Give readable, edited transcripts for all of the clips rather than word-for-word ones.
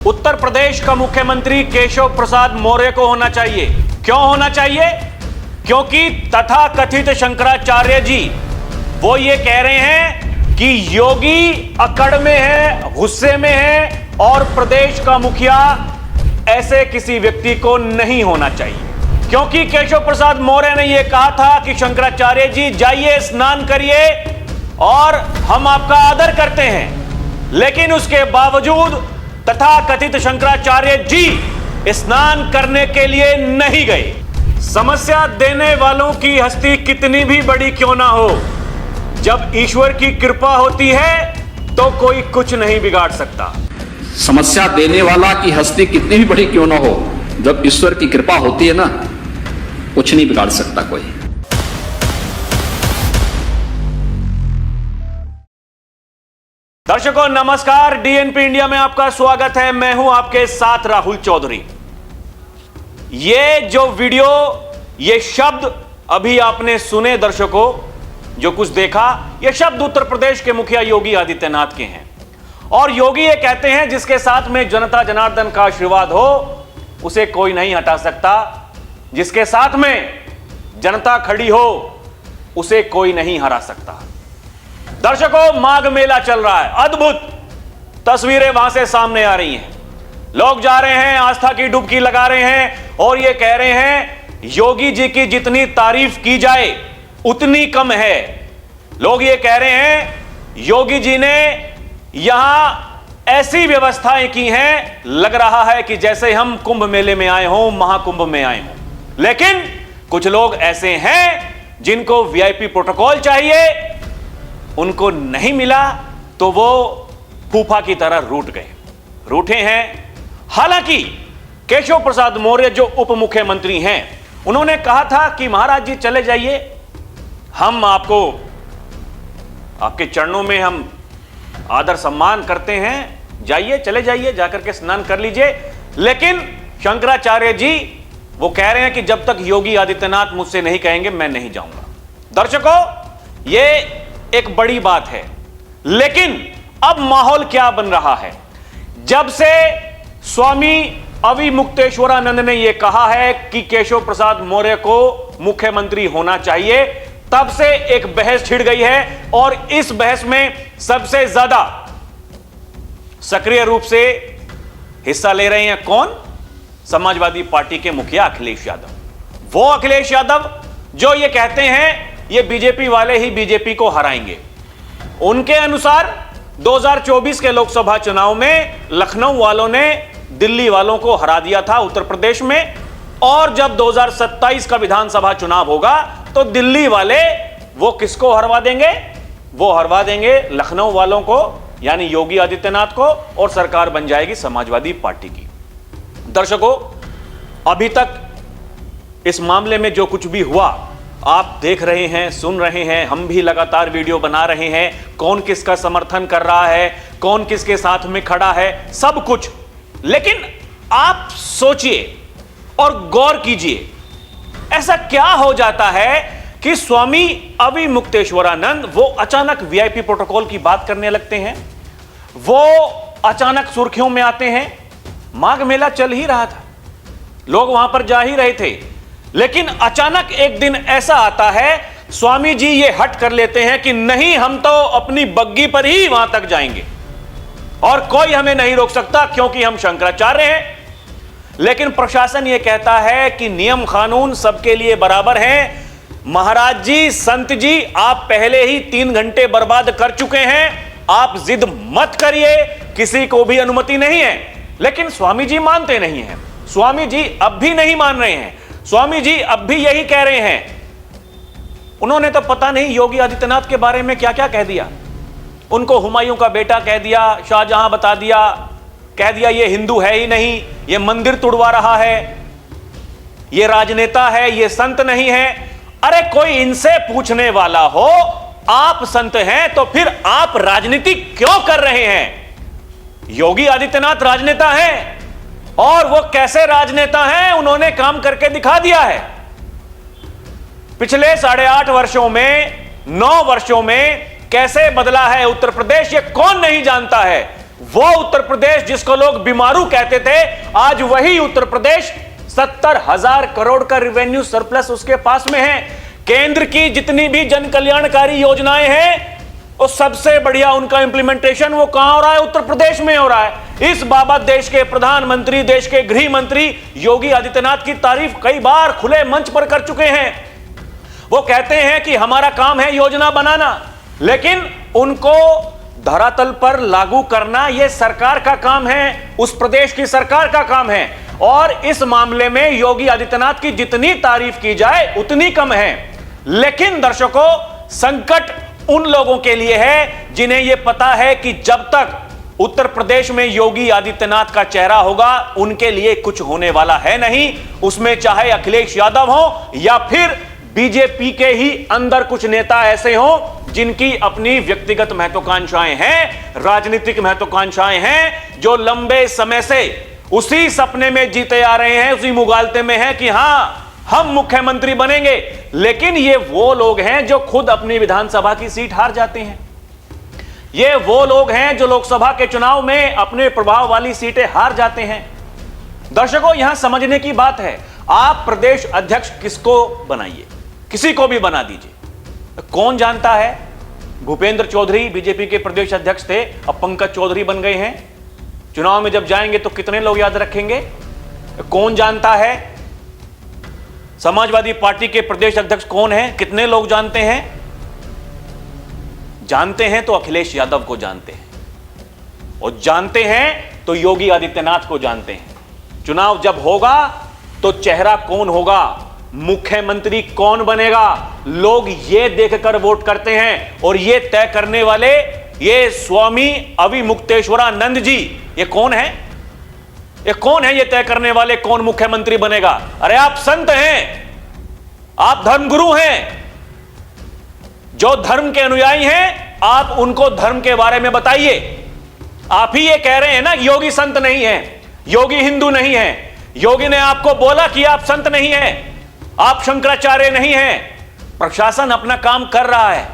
उत्तर प्रदेश का मुख्यमंत्री केशव प्रसाद मौर्य को होना चाहिए। क्यों होना चाहिए? क्योंकि तथाकथित शंकराचार्य जी वो ये कह रहे हैं कि योगी अकड़ में है, गुस्से में है और प्रदेश का मुखिया ऐसे किसी व्यक्ति को नहीं होना चाहिए। क्योंकि केशव प्रसाद मौर्य ने यह कहा था कि शंकराचार्य जी जाइए, स्नान करिए और हम आपका आदर करते हैं, लेकिन उसके बावजूद तथाकथित शंकराचार्य जी स्नान करने के लिए नहीं गए। समस्या देने वालों की हस्ती कितनी भी बड़ी क्यों ना हो, जब ईश्वर की कृपा होती है तो कोई कुछ नहीं बिगाड़ सकता। समस्या देने वाला की हस्ती कितनी भी बड़ी क्यों ना हो, जब ईश्वर की कृपा होती है ना, कुछ नहीं बिगाड़ सकता कोई। दर्शकों नमस्कार, डीएनपी इंडिया में आपका स्वागत है। मैं हूं आपके साथ राहुल चौधरी। ये जो वीडियो, ये शब्द अभी आपने सुने दर्शकों, जो कुछ देखा, ये शब्द उत्तर प्रदेश के मुखिया योगी आदित्यनाथ के हैं। और योगी ये कहते हैं जिसके साथ में जनता जनार्दन का आशीर्वाद हो उसे कोई नहीं हटा सकता, जिसके साथ में जनता खड़ी हो उसे कोई नहीं हरा सकता। दर्शकों माघ मेला चल रहा है, अद्भुत तस्वीरें वहां से सामने आ रही हैं। लोग जा रहे हैं, आस्था की डुबकी लगा रहे हैं और ये कह रहे हैं योगी जी की जितनी तारीफ की जाए उतनी कम है। लोग ये कह रहे हैं योगी जी ने यहां ऐसी व्यवस्थाएं की हैं, लग रहा है कि जैसे हम कुंभ मेले में आए हों, महाकुंभ में आए हों। लेकिन कुछ लोग ऐसे हैं जिनको वीआईपी प्रोटोकॉल चाहिए, उनको नहीं मिला तो वो फूफा की तरह रूठे हैं। हालांकि केशव प्रसाद मौर्य जो उप मुख्यमंत्री हैं, उन्होंने कहा था कि महाराज जी चले जाइए, हम आपको आपके चरणों में हम आदर सम्मान करते हैं, जाइए, चले जाइए, जाकर के स्नान कर लीजिए। लेकिन शंकराचार्य जी वो कह रहे हैं कि जब तक योगी आदित्यनाथ मुझसे नहीं कहेंगे मैं नहीं जाऊंगा। दर्शकों ये एक बड़ी बात है, लेकिन अब माहौल क्या बन रहा है? जब से स्वामी अविमुक्तेश्वरानंद ने यह कहा है कि केशव प्रसाद मौर्य को मुख्यमंत्री होना चाहिए, तब से एक बहस छिड़ गई है। और इस बहस में सबसे ज्यादा सक्रिय रूप से हिस्सा ले रहे हैं कौन? समाजवादी पार्टी के मुखिया अखिलेश यादव। वो अखिलेश यादव जो ये कहते हैं ये बीजेपी वाले ही बीजेपी को हराएंगे। उनके अनुसार 2024 के लोकसभा चुनाव में लखनऊ वालों ने दिल्ली वालों को हरा दिया था उत्तर प्रदेश में, और जब 2027 का विधानसभा चुनाव होगा तो दिल्ली वाले वो किसको हरवा देंगे? वो हरवा देंगे लखनऊ वालों को, यानी योगी आदित्यनाथ को, और सरकार बन जाएगी समाजवादी पार्टी की। दर्शकों अभी तक इस मामले में जो कुछ भी हुआ आप देख रहे हैं, सुन रहे हैं, हम भी लगातार वीडियो बना रहे हैं, कौन किसका समर्थन कर रहा है, कौन किसके साथ में खड़ा है, सब कुछ। लेकिन आप सोचिए और गौर कीजिए, ऐसा क्या हो जाता है कि स्वामी अविमुक्तेश्वरानंद वो अचानक वीआईपी प्रोटोकॉल की बात करने लगते हैं, वो अचानक सुर्खियों में आते हैं। माघ मेला चल ही रहा था, लोग वहां पर जा ही रहे थे, लेकिन अचानक एक दिन ऐसा आता है स्वामी जी ये हट कर लेते हैं कि नहीं, हम तो अपनी बग्गी पर ही वहां तक जाएंगे और कोई हमें नहीं रोक सकता क्योंकि हम शंकराचार्य हैं। लेकिन प्रशासन ये कहता है कि नियम कानून सबके लिए बराबर हैं। महाराज जी, संत जी, आप पहले ही 3 घंटे बर्बाद कर चुके हैं, आप जिद मत करिए, किसी को भी अनुमति नहीं है। लेकिन स्वामी जी मानते नहीं हैं। स्वामी जी अब भी नहीं मान रहे हैं। स्वामी जी अब भी यही कह रहे हैं। उन्होंने तो पता नहीं योगी आदित्यनाथ के बारे में क्या क्या कह दिया। उनको हुमायूं का बेटा कह दिया, शाहजहां बता दिया, कह दिया ये हिंदू है ही नहीं, ये मंदिर तुड़वा रहा है, ये राजनेता है, ये संत नहीं है। अरे कोई इनसे पूछने वाला हो, आप संत हैं तो फिर आप राजनीति क्यों कर रहे हैं? योगी आदित्यनाथ राजनेता हैं, और वो कैसे राजनेता हैं उन्होंने काम करके दिखा दिया है। पिछले 8.5 वर्षों में, 9 वर्षों में कैसे बदला है उत्तर प्रदेश, ये कौन नहीं जानता है। वो उत्तर प्रदेश जिसको लोग बीमारू कहते थे, आज वही उत्तर प्रदेश 70,000 करोड़ का रेवेन्यू सरप्लस उसके पास में है। केंद्र की जितनी भी जन कल्याणकारी योजनाएं हैं, वो सबसे बढ़िया उनका इंप्लीमेंटेशन वो कहां हो रहा है? उत्तर प्रदेश में हो रहा है। इस बाबत देश के प्रधानमंत्री, देश के गृह मंत्री योगी आदित्यनाथ की तारीफ कई बार खुले मंच पर कर चुके हैं। वो कहते हैं कि हमारा काम है योजना बनाना, लेकिन उनको धरातल पर लागू करना यह सरकार का काम है, उस प्रदेश की सरकार का काम है। और इस मामले में योगी आदित्यनाथ की जितनी तारीफ की जाए उतनी कम है। लेकिन दर्शकों, संकट उन लोगों के लिए है जिन्हें यह पता है कि जब तक उत्तर प्रदेश में योगी आदित्यनाथ का चेहरा होगा, उनके लिए कुछ होने वाला है नहीं। उसमें चाहे अखिलेश यादव हो या फिर बीजेपी के ही अंदर कुछ नेता ऐसे हों जिनकी अपनी व्यक्तिगत महत्वाकांक्षाएं हैं, राजनीतिक महत्वाकांक्षाएं हैं, जो लंबे समय से उसी सपने में जीते आ रहे हैं, उसी मुगालते में हैं कि हां हम मुख्यमंत्री बनेंगे। लेकिन ये वो लोग हैं जो खुद अपनी विधानसभा की सीट हार जाते हैं। ये वो लोग हैं जो लोकसभा के चुनाव में अपने प्रभाव वाली सीटें हार जाते हैं। दर्शकों, यहां समझने की बात है, आप प्रदेश अध्यक्ष किसको बनाइए, किसी को भी बना दीजिए, कौन जानता है? भूपेंद्र चौधरी बीजेपी के प्रदेश अध्यक्ष थे, अब पंकज चौधरी बन गए हैं। चुनाव में जब जाएंगे तो कितने लोग याद रखेंगे? कौन जानता है समाजवादी पार्टी के प्रदेश अध्यक्ष कौन है? कितने लोग जानते हैं? जानते हैं तो अखिलेश यादव को जानते हैं, और जानते हैं तो योगी आदित्यनाथ को जानते हैं। चुनाव जब होगा तो चेहरा कौन होगा, मुख्यमंत्री कौन बनेगा, लोग ये देखकर वोट करते हैं। और ये तय करने वाले ये स्वामी अविमुक्तेश्वरानंद जी, ये कौन है? ये कौन है ये तय करने वाले कौन मुख्यमंत्री बनेगा? अरे आप संत हैं, आप धर्मगुरु हैं, जो धर्म के अनुयायी हैं, आप उनको धर्म के बारे में बताइए। आप ही ये कह रहे हैं ना योगी संत नहीं है, योगी हिंदू नहीं है। योगी ने आपको बोला कि आप संत नहीं हैं, आप शंकराचार्य नहीं हैं। प्रशासन अपना काम कर रहा है,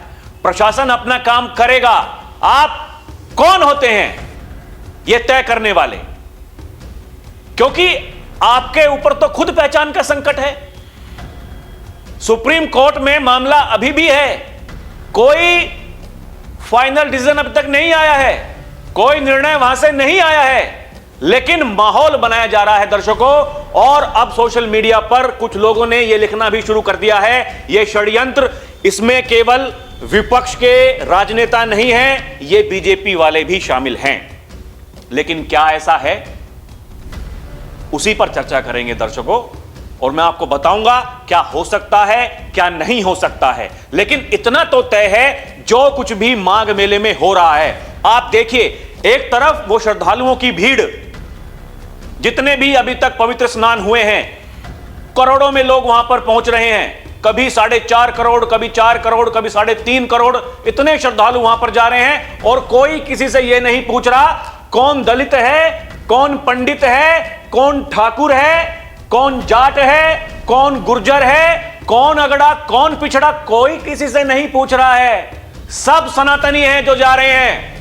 प्रशासन अपना काम करेगा। आप कौन होते हैं ये तय करने वाले? क्योंकि आपके ऊपर तो खुद पहचान का संकट है। सुप्रीम कोर्ट में मामला अभी भी है, कोई फाइनल डिसीजन अभी तक नहीं आया है, कोई निर्णय वहां से नहीं आया है। लेकिन माहौल बनाया जा रहा है दर्शकों, और अब सोशल मीडिया पर कुछ लोगों ने यह लिखना भी शुरू कर दिया है, यह षड्यंत्र, इसमें केवल विपक्ष के राजनेता नहीं हैं, ये बीजेपी वाले भी शामिल हैं। लेकिन क्या ऐसा है? उसी पर चर्चा करेंगे दर्शकों, और मैं आपको बताऊंगा क्या हो सकता है, क्या नहीं हो सकता है। लेकिन इतना तो तय है, जो कुछ भी माघ मेले में हो रहा है, आप देखिए, एक तरफ वो श्रद्धालुओं की भीड़, जितने भी अभी तक पवित्र स्नान हुए हैं, करोड़ों में लोग वहां पर पहुंच रहे हैं। कभी 4.5 करोड़, कभी 4 करोड़, कभी 3.5 करोड़, इतने श्रद्धालु वहां पर जा रहे हैं। और कोई किसी से यह नहीं पूछ रहा कौन दलित है, कौन पंडित है, कौन ठाकुर है, कौन जाट है, कौन गुर्जर है, कौन अगड़ा, कौन पिछड़ा, कोई किसी से नहीं पूछ रहा है। सब सनातनी हैं जो जा रहे हैं।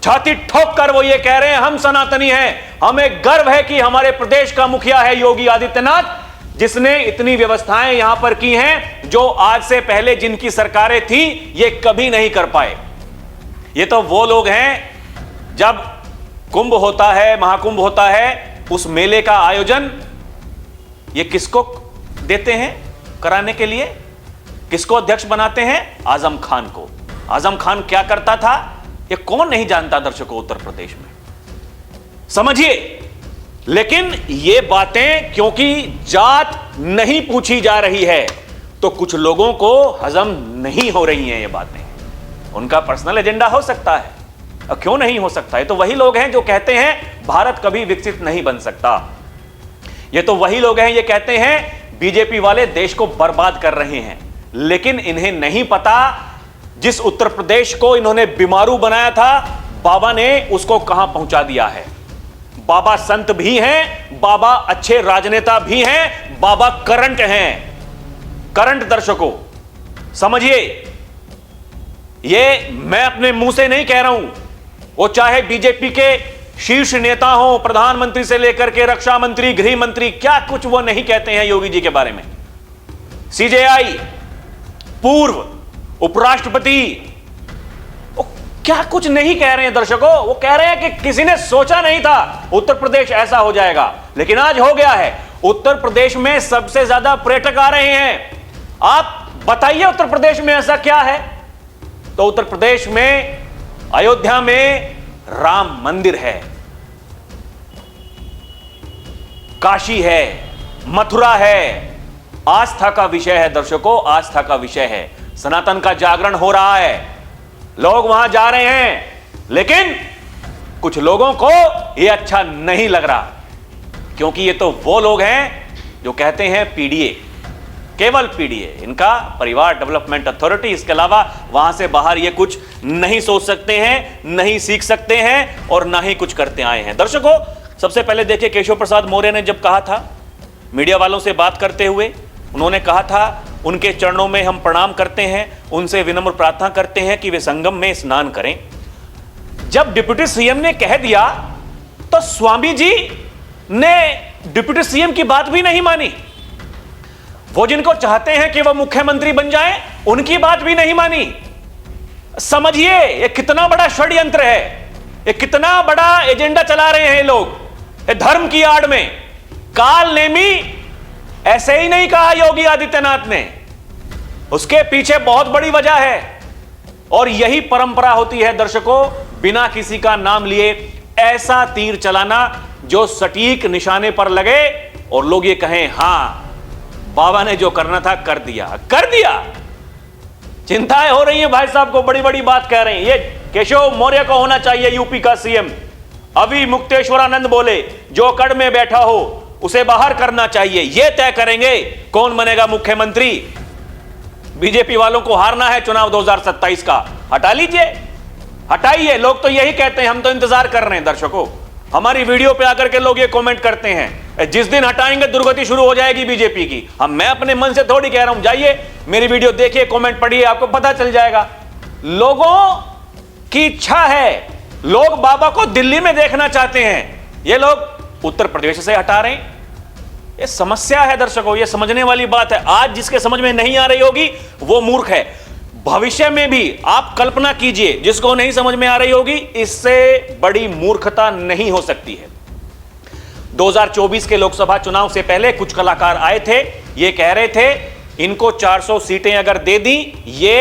छाती ठोक कर वो ये कह रहे हैं हम सनातनी हैं, हमें गर्व है कि हमारे प्रदेश का मुखिया है योगी आदित्यनाथ, जिसने इतनी व्यवस्थाएं यहां पर की हैं जो आज से पहले जिनकी सरकारें थी ये कभी नहीं कर पाए। ये तो वो लोग हैं, जब कुंभ होता है, महाकुंभ होता है, उस मेले का आयोजन ये किसको देते हैं कराने के लिए? किसको अध्यक्ष बनाते हैं? आजम खान को। आजम खान क्या करता था ये कौन नहीं जानता दर्शकों उत्तर प्रदेश में, समझिए। लेकिन ये बातें क्योंकि जात नहीं पूछी जा रही है तो कुछ लोगों को हजम नहीं हो रही हैं ये बातें। उनका पर्सनल एजेंडा हो सकता है, और क्यों नहीं हो सकता है? तो वही लोग हैं जो कहते हैं भारत कभी विकसित नहीं बन सकता। ये तो वही लोग हैं ये कहते हैं बीजेपी वाले देश को बर्बाद कर रहे हैं। लेकिन इन्हें नहीं पता जिस उत्तर प्रदेश को इन्होंने बीमारू बनाया था, बाबा ने उसको कहां पहुंचा दिया है। बाबा संत भी हैं, बाबा अच्छे राजनेता भी हैं, बाबा करंट हैं। करंट दर्शकों समझिए, ये मैं अपने मुंह से नहीं कह रहा हूं, वो चाहे बीजेपी के शीर्ष नेता हो, प्रधानमंत्री से लेकर के रक्षा मंत्री, गृह मंत्री, क्या कुछ वो नहीं कहते हैं योगी जी के बारे में। सीजेआई, पूर्व उपराष्ट्रपति, वो क्या कुछ नहीं कह रहे हैं दर्शकों। वो कह रहे हैं कि किसी ने सोचा नहीं था उत्तर प्रदेश ऐसा हो जाएगा, लेकिन आज हो गया है। उत्तर प्रदेश में सबसे ज्यादा पर्यटक आ रहे हैं। आप बताइए उत्तर प्रदेश में ऐसा क्या है? तो उत्तर प्रदेश में अयोध्या में राम मंदिर है, काशी है, मथुरा है। आस्था का विषय है दर्शकों, आस्था का विषय है। सनातन का जागरण हो रहा है, लोग वहां जा रहे हैं, लेकिन कुछ लोगों को यह अच्छा नहीं लग रहा, क्योंकि ये तो वो लोग हैं जो कहते हैं पीडीए, केवल पीडीए, इनका परिवार डेवलपमेंट अथॉरिटी, इसके अलावा वहां से बाहर ये कुछ नहीं सोच सकते हैं, नहीं सीख सकते हैं और ना ही कुछ करते आए हैं। दर्शकों, सबसे पहले देखिए केशव प्रसाद मौर्य ने जब कहा था मीडिया वालों से बात करते हुए, उन्होंने कहा था उनके चरणों में हम प्रणाम करते हैं, उनसे विनम्र प्रार्थना करते हैं कि वे संगम में स्नान करें। जब डिप्टी सीएम ने कह दिया तो स्वामी जी ने डिप्टी सीएम की बात भी नहीं मानी। वो जिनको चाहते हैं कि वह मुख्यमंत्री बन जाएं, उनकी बात भी नहीं मानी। समझिए ये कितना बड़ा षड्यंत्र है, ये कितना बड़ा एजेंडा चला रहे हैं लोग, ये धर्म की आड़ में। काल नेमी ऐसे ही नहीं कहा योगी आदित्यनाथ ने, उसके पीछे बहुत बड़ी वजह है। और यही परंपरा होती है दर्शकों, बिना किसी का नाम लिए ऐसा तीर चलाना जो सटीक निशाने पर लगे और लोग ये कहें हां बाबा ने जो करना था कर दिया, कर दिया। चिंताएं हो रही हैं भाई साहब को, बड़ी बड़ी बात कह रहे हैं। ये केशव मौर्य को होना चाहिए यूपी का सीएम। अभी मुक्तेश्वरानंद बोले जो कड़ में बैठा हो उसे बाहर करना चाहिए, ये तय करेंगे कौन बनेगा मुख्यमंत्री। बीजेपी वालों को हारना है चुनाव 2027 का, हटा लीजिए, हटाइए। लोग तो यही कहते हैं, हम तो इंतजार कर रहे हैं दर्शकों। हमारी वीडियो पे आकर के लोग ये कमेंट करते हैं जिस दिन हटाएंगे दुर्गति शुरू हो जाएगी बीजेपी की। मैं अपने मन से थोड़ी कह रहा हूं, जाइए मेरी वीडियो देखिए, कमेंट पढ़िए, आपको पता चल जाएगा। लोगों की इच्छा है, लोग बाबा को दिल्ली में देखना चाहते हैं, ये लोग उत्तर प्रदेश से हटा रहे हैं। ये समस्या है दर्शकों, ये समझने वाली बात है। आज जिसके समझ में नहीं आ रही होगी वो मूर्ख है। भविष्य में भी आप कल्पना कीजिए, जिसको नहीं समझ में आ रही होगी, इससे बड़ी मूर्खता नहीं हो सकती है। 2024 के लोकसभा चुनाव से पहले कुछ कलाकार आए थे, ये कह रहे थे इनको 400 सीटें अगर दे दी ये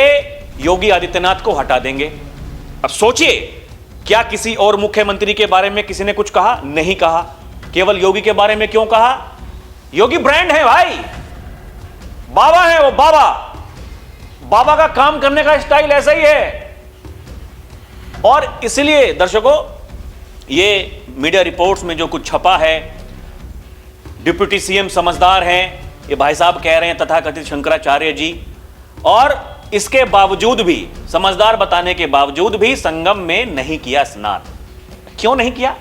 योगी आदित्यनाथ को हटा देंगे। अब सोचिए, क्या किसी और मुख्यमंत्री के बारे में किसी ने कुछ कहा? नहीं कहा। केवल योगी के बारे में क्यों कहा? योगी ब्रांड है भाई, बाबा है वो, बाबा का काम करने का स्टाइल ऐसा ही है। और इसलिए दर्शकों, ये मीडिया रिपोर्ट्स में जो कुछ छपा है, डिप्टी सीएम समझदार हैं ये भाई साहब कह रहे हैं तथाकथित शंकराचार्य जी, और इसके बावजूद भी, समझदार बताने के बावजूद भी संगम में नहीं किया स्नान। क्यों नहीं किया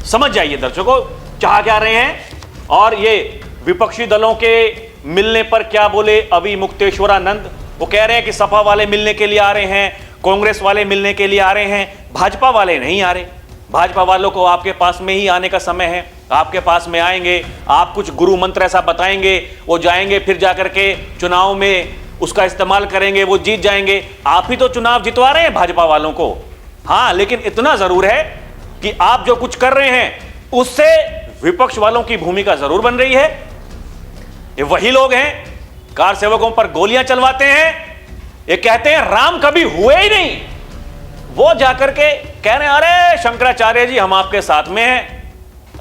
समझ जाइए दर्शकों, चाह क्या रहे हैं। और ये विपक्षी दलों के मिलने पर क्या बोले अभी मुक्तेश्वरानंद, वो कह रहे हैं कि सपा वाले मिलने के लिए आ रहे हैं, कांग्रेस वाले मिलने के लिए आ रहे हैं, भाजपा वाले नहीं आ रहे। भाजपा वालों को आपके पास में ही आने का समय है, आपके पास में आएंगे, आप कुछ गुरु मंत्र ऐसा बताएंगे, वो जाएंगे, फिर जाकर के चुनाव में उसका इस्तेमाल करेंगे, वो जीत जाएंगे। आप ही तो चुनाव जितवा रहे हैं भाजपा वालों को। हाँ, लेकिन इतना जरूर है कि आप जो कुछ कर रहे हैं उससे विपक्ष वालों की भूमिका जरूर बन रही है। ये वही लोग हैं कार सेवकों पर गोलियां चलवाते हैं, ये कहते हैं राम कभी हुए ही नहीं, वो जाकर के कह रहे हैं अरे शंकराचार्य जी हम आपके साथ में हैं,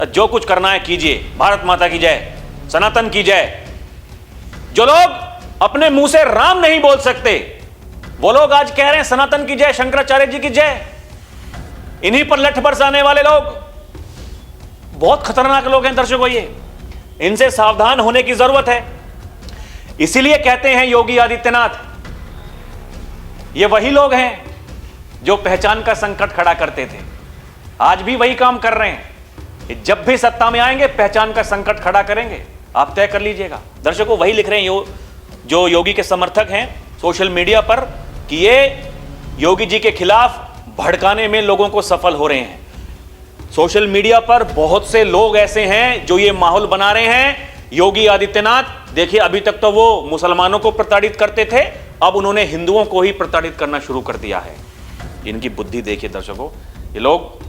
जो कुछ करना है कीजिए, भारत माता की जय, सनातन की जय। जो लोग अपने मुंह से राम नहीं बोल सकते वो लोग आज कह रहे हैं सनातन की जय, शंकराचार्य जी की जय। इन्हीं पर लठ बरसाने वाले लोग बहुत खतरनाक लोग हैं दर्शकों, ये इनसे सावधान होने की जरूरत है। इसीलिए कहते हैं योगी आदित्यनाथ, ये वही लोग हैं जो पहचान का संकट खड़ा करते थे, आज भी वही काम कर रहे हैं। जब भी सत्ता में आएंगे पहचान का संकट खड़ा करेंगे, आप तय कर लीजिएगा। दर्शकों, वही लिख रहे हैं जो योगी के समर्थक हैं सोशल मीडिया पर कि ये योगी जी के खिलाफ भड़काने में लोगों को सफल हो रहे हैं। सोशल मीडिया पर बहुत से लोग ऐसे हैं जो ये माहौल बना रहे हैं। योगी आदित्यनाथ देखिए, अभी तक तो वो मुसलमानों को प्रताड़ित करते थे, अब उन्होंने हिंदुओं को ही प्रताड़ित करना शुरू कर दिया है। इनकी बुद्धि देखिए दर्शकों, ये लोग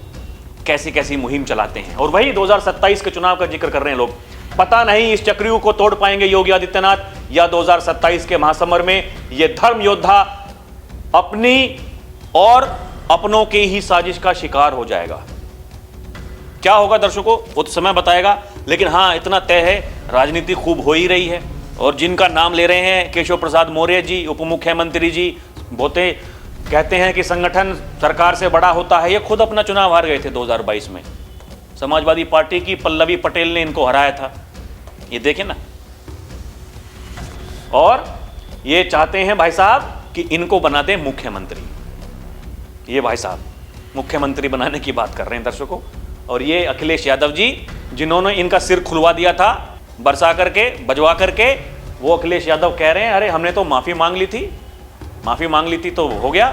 कैसी कैसी मुहिम चलाते हैं। और वही 2027 के चुनाव का जिक्र कर रहे हैं लोग। पता नहीं इस चक्रव्यूह को तोड़ पाएंगे योगी आदित्यनाथ या 2027 के महासमर में ये धर्म योद्धा अपनी और अपनों की ही साजिश का शिकार हो जाएगा। क्या होगा दर्शकों, वो तो समय बताएगा। लेकिन हाँ, इतना तय है, राजनीति खूब हो ही रही है। और जिनका नाम ले रहे हैं, केशव प्रसाद मौर्य जी, उप मुख्यमंत्री जी, बोते कहते हैं कि संगठन सरकार से बड़ा होता है। ये खुद अपना चुनाव हार गए थे 2022 में। समाजवादी पार्टी की पल्लवी पटेल ने इनको हराया था, ये देखें ना। और ये चाहते हैं भाई साहब कि इनको बना दें मुख्यमंत्री। ये भाई साहब मुख्यमंत्री बनाने की बात कर रहे हैं दर्शकों। और ये अखिलेश यादव जी, जिन्होंने इनका सिर खुलवा दिया था बरसा करके, बजवा करके, वो अखिलेश यादव कह रहे हैं अरे हमने तो माफी मांग ली थी, माफी मांग ली थी तो हो गया।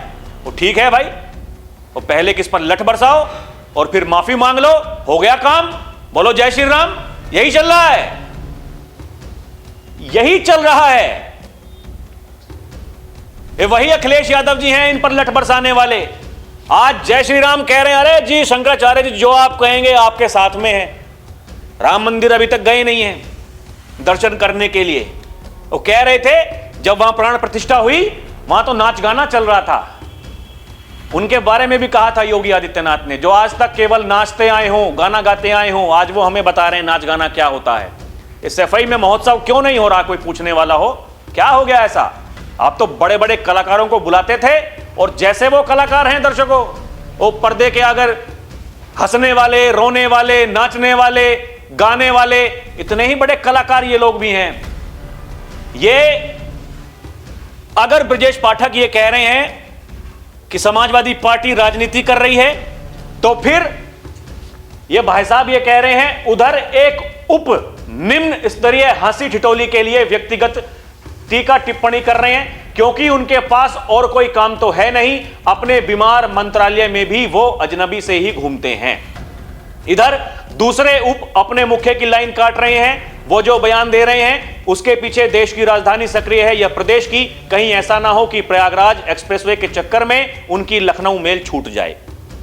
वो ठीक है भाई, वो पहले किस पर लठ बरसाओ और फिर माफी मांग लो, हो गया काम। बोलो जय श्री राम। यही चल रहा है, यही चल रहा है। ये वही अखिलेश यादव जी हैं इन पर लठ बरसाने वाले। आज जय श्री राम कह रहे हैं, अरे जी शंकराचार्य जी जो आप कहेंगे आपके साथ में है। राम मंदिर अभी तक गए नहीं हैं दर्शन करने के लिए। वो कह रहे थे जब वहां प्राण प्रतिष्ठा हुई वहां तो नाच गाना चल रहा था। उनके बारे में भी कहा था योगी आदित्यनाथ ने, जो आज तक केवल नाचते आए हों, गाना गाते आए हों, आज वो हमें बता रहे हैं नाच गाना क्या होता है। इस सफाई में महोत्सव क्यों नहीं हो रहा, कोई पूछने वाला हो। क्या हो गया ऐसा? आप तो बड़े बड़े कलाकारों को बुलाते थे और जैसे वो कलाकार हैं दर्शकों, वो पर्दे के अगर हंसने वाले, रोने वाले, नाचने वाले, गाने वाले, इतने ही बड़े कलाकार ये लोग भी हैं। ये अगर ब्रजेश पाठक ये कह रहे हैं कि समाजवादी पार्टी राजनीति कर रही है, तो फिर ये भाई साहब ये कह रहे हैं उधर एक उप निम्न स्तरीय हंसी ठिठोली के लिए व्यक्तिगत टीका टिप्पणी कर रहे हैं, क्योंकि उनके पास और कोई काम तो है नहीं। अपने बीमार मंत्रालय में भी वो अजनबी से ही घूमते हैं। इधर दूसरे उप अपने मुख्य की लाइन काट रहे हैं। वो जो बयान दे रहे हैं उसके पीछे देश की राजधानी सक्रिय है या प्रदेश की, कहीं ऐसा ना हो कि प्रयागराज एक्सप्रेसवे के चक्कर में उनकी लखनऊ मेल छूट जाए।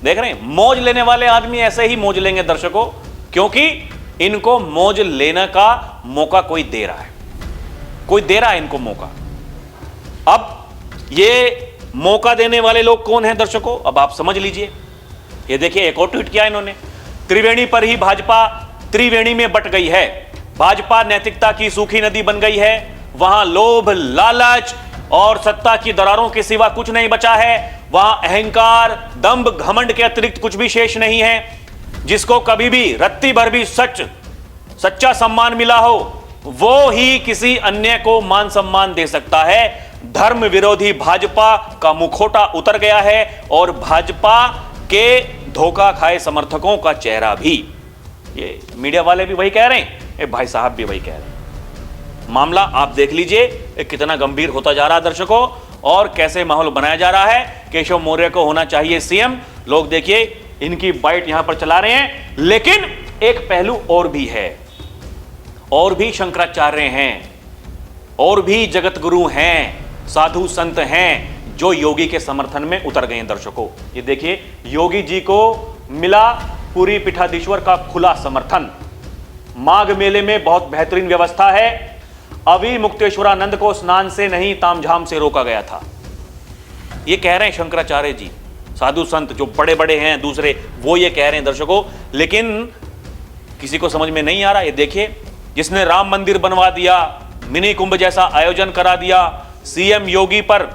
देख रहे हैं, मौज लेने वाले आदमी ऐसे ही मौज लेंगे दर्शकों, क्योंकि इनको मौज लेने का मौका कोई दे रहा है, कोई दे रहा है इनको मौका। अब ये मौका देने वाले लोग कौन हैं दर्शकों, अब आप समझ लीजिए। ये देखिए एक और ट्वीट किया इन्होंने, त्रिवेणी पर ही भाजपा त्रिवेणी में बट गई है। भाजपा नैतिकता की सूखी नदी बन गई है। वहां लोभ, लालच और सत्ता की दरारों के सिवा कुछ नहीं बचा है। वहां अहंकार, दंभ, घमंड के अतिरिक्त कुछ भी शेष नहीं है। जिसको कभी भी रत्ती भर भी सच्चा सम्मान मिला हो, वो ही किसी अन्य को मान सम्मान दे सकता है। धर्म विरोधी भाजपा का मुखौटा उतर गया है और भाजपा के धोखा खाए समर्थकों का चेहरा भी। ये मीडिया वाले भी वही कह रहे हैं, ये भाई साहब भी वही कह रहे हैं। मामला आप देख लीजिए कितना गंभीर होता जा रहा है दर्शकों, और कैसे माहौल बनाया जा रहा है। केशव मौर्य को होना चाहिए सीएम। लोग देखिए इनकी बाइट यहां पर चला रहे हैं। लेकिन एक पहलू और भी है, और भी शंकराचार्य हैं, और भी जगत गुरु हैं, साधु संत हैं जो योगी के समर्थन में उतर गए हैं दर्शकों। ये देखिए योगी जी को मिला पुरी पीठाधीश्वर का खुला समर्थन। माघ मेले में बहुत बेहतरीन व्यवस्था है। अभी मुक्तेश्वरानंद को स्नान से नहीं तामझाम से रोका गया था। ये कह रहे हैं शंकराचार्य जी, साधु संत जो बड़े बड़े हैं दूसरे, वो ये कह रहे हैं दर्शकों। लेकिन किसी को समझ में नहीं आ रहा। ये देखिए, जिसने राम मंदिर बनवा दिया, मिनी कुंभ जैसा आयोजन करा दिया, सीएम योगी पर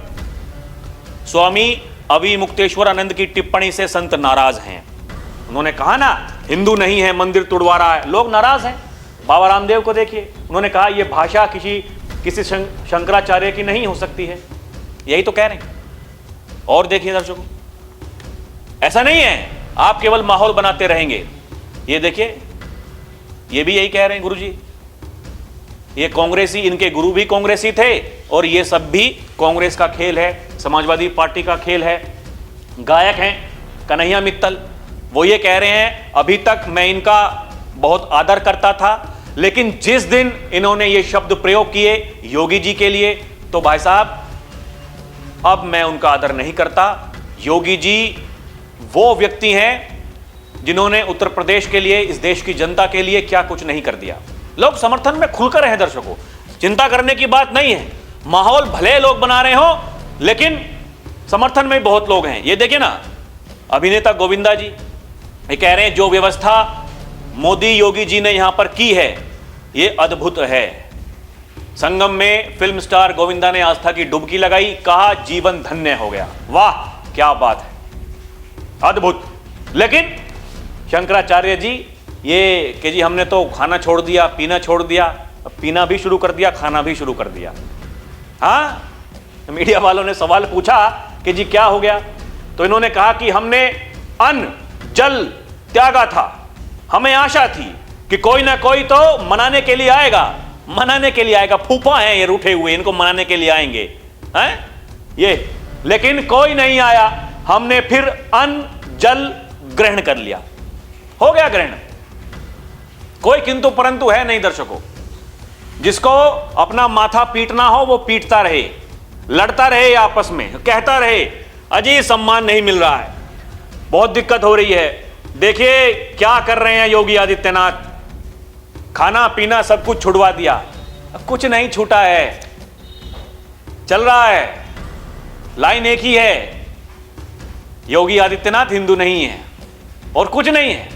स्वामी अभी मुक्तेश्वरानंद की टिप्पणी से संत नाराज हैं। उन्होंने कहा ना हिंदू नहीं है, मंदिर तुड़वा रहा है, लोग नाराज हैं। बाबा रामदेव को देखिए, उन्होंने कहा यह भाषा किसी शंकराचार्य की नहीं हो सकती है। यही तो कह रहे हैं। और देखिए दर्शकों, ऐसा नहीं है आप केवल माहौल बनाते रहेंगे। ये देखिए, ये भी यही कह रहे हैं गुरुजी। ये कांग्रेसी, इनके गुरु भी कांग्रेसी थे और ये सब भी कांग्रेस का खेल है, समाजवादी पार्टी का खेल है। गायक हैं कन्हैया मित्तल, वो ये कह रहे हैं अभी तक मैं इनका बहुत आदर करता था, लेकिन जिस दिन इन्होंने ये शब्द प्रयोग किए योगी जी के लिए, तो भाई साहब अब मैं उनका आदर नहीं करता। योगी जी वो व्यक्ति हैं जिन्होंने उत्तर प्रदेश के लिए, इस देश की जनता के लिए क्या कुछ नहीं कर दिया। लोग समर्थन में खुलकर हैं दर्शकों, चिंता करने की बात नहीं है। माहौल भले लोग बना रहे हो, लेकिन समर्थन में बहुत लोग हैं। ये देखिए ना, अभिनेता गोविंदा जी ये कह रहे हैं जो व्यवस्था मोदी योगी जी ने यहां पर की है ये अद्भुत है। संगम में फिल्म स्टार गोविंदा ने आस्था की डुबकी लगाई, कहा जीवन धन्य हो गया। वाह क्या बात है, अद्भुत। लेकिन शंकराचार्य जी ये कि जी हमने तो खाना छोड़ दिया, पीना छोड़ दिया, अब पीना भी शुरू कर दिया, खाना भी शुरू कर दिया। हाँ, मीडिया वालों ने सवाल पूछा कि जी क्या हो गया, तो इन्होंने कहा कि हमने अन्न जल त्यागा था, हमें आशा थी कि कोई ना कोई तो मनाने के लिए आएगा, मनाने के लिए आएगा। फूफा हैं ये रूठे हुए, इनको मनाने के लिए आएंगे हैं ये, लेकिन कोई नहीं आया। हमने फिर अन्न जल ग्रहण कर लिया, हो गया ग्रहण। कोई किंतु परंतु है नहीं दर्शकों। जिसको अपना माथा पीटना हो वो पीटता रहे, लड़ता रहे आपस में, कहता रहे अजी सम्मान नहीं मिल रहा है, बहुत दिक्कत हो रही है। देखिए क्या कर रहे हैं योगी आदित्यनाथ, खाना पीना सब कुछ छुड़वा दिया। कुछ नहीं छूटा है, चल रहा है, लाइन एक ही है, योगी आदित्यनाथ हिंदू नहीं है और कुछ नहीं है।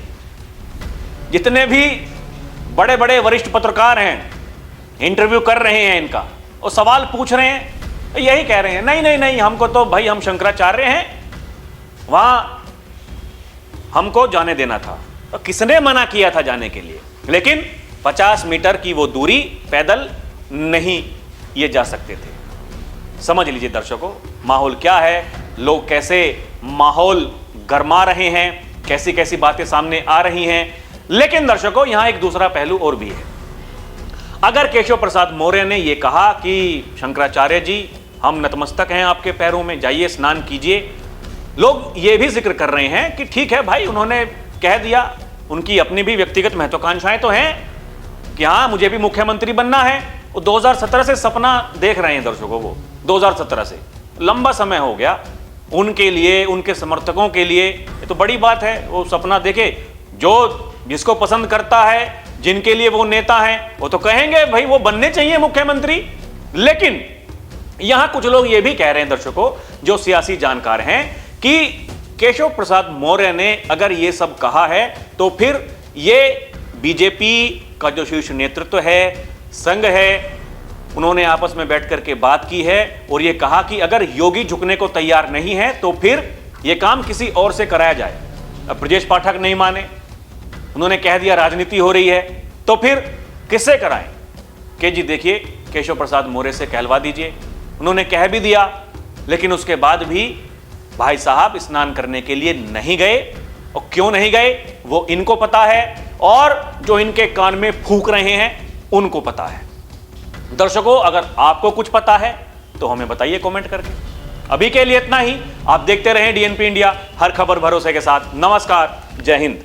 जितने भी बड़े बड़े वरिष्ठ पत्रकार हैं, इंटरव्यू कर रहे हैं इनका और सवाल पूछ रहे हैं, यही कह रहे हैं नहीं नहीं नहीं, हमको तो भाई हम शंकराचार्य हैं, वहां हमको जाने देना था। तो किसने मना किया था जाने के लिए? लेकिन 50 मीटर की वो दूरी पैदल नहीं ये जा सकते थे। समझ लीजिए दर्शकों माहौल क्या है, लोग कैसे माहौल गरमा रहे हैं, कैसी कैसी बातें सामने आ रही हैं। लेकिन दर्शकों यहां एक दूसरा पहलू और भी है। अगर केशव प्रसाद मौर्य ने यह कहा कि शंकराचार्य जी हम नतमस्तक हैं आपके पैरों में, जाइए स्नान कीजिए, लोग ये भी जिक्र कर रहे हैं कि ठीक है भाई उन्होंने कह दिया, उनकी अपनी भी व्यक्तिगत महत्वाकांक्षाएं तो हैं कि हाँ मुझे भी मुख्यमंत्री बनना है। वो 2017 से सपना देख रहे हैं दर्शकों, वो 2017 से लंबा समय हो गया उनके लिए, उनके समर्थकों के लिए ये तो बड़ी बात है। वो सपना देखे, जो जिसको पसंद करता है, जिनके लिए वो नेता हैं, वो तो कहेंगे भाई वो बनने चाहिए मुख्यमंत्री। लेकिन यहां कुछ लोग ये भी कह रहे हैं दर्शकों, जो सियासी जानकार हैं, कि केशव प्रसाद मौर्य ने अगर ये सब कहा है तो फिर ये बीजेपी का जो शीर्ष नेतृत्व है, संघ है, उन्होंने आपस में बैठ करके बात की है और ये कहा कि अगर योगी झुकने को तैयार नहीं है तो फिर ये काम किसी और से कराया जाए। अब ब्रजेश पाठक नहीं माने, उन्होंने कह दिया राजनीति हो रही है, तो फिर किससे कराएं? कि जी देखिए केशव प्रसाद मौर्य से कहलवा दीजिए। उन्होंने कह भी दिया, लेकिन उसके बाद भी भाई साहब स्नान करने के लिए नहीं गए। और क्यों नहीं गए वो इनको पता है, और जो इनके कान में फूंक रहे हैं उनको पता है। दर्शकों अगर आपको कुछ पता है तो हमें बताइए कमेंट करके। अभी के लिए इतना ही। आप देखते रहें डीएनपी इंडिया, हर खबर भरोसे के साथ। नमस्कार, जय हिंद।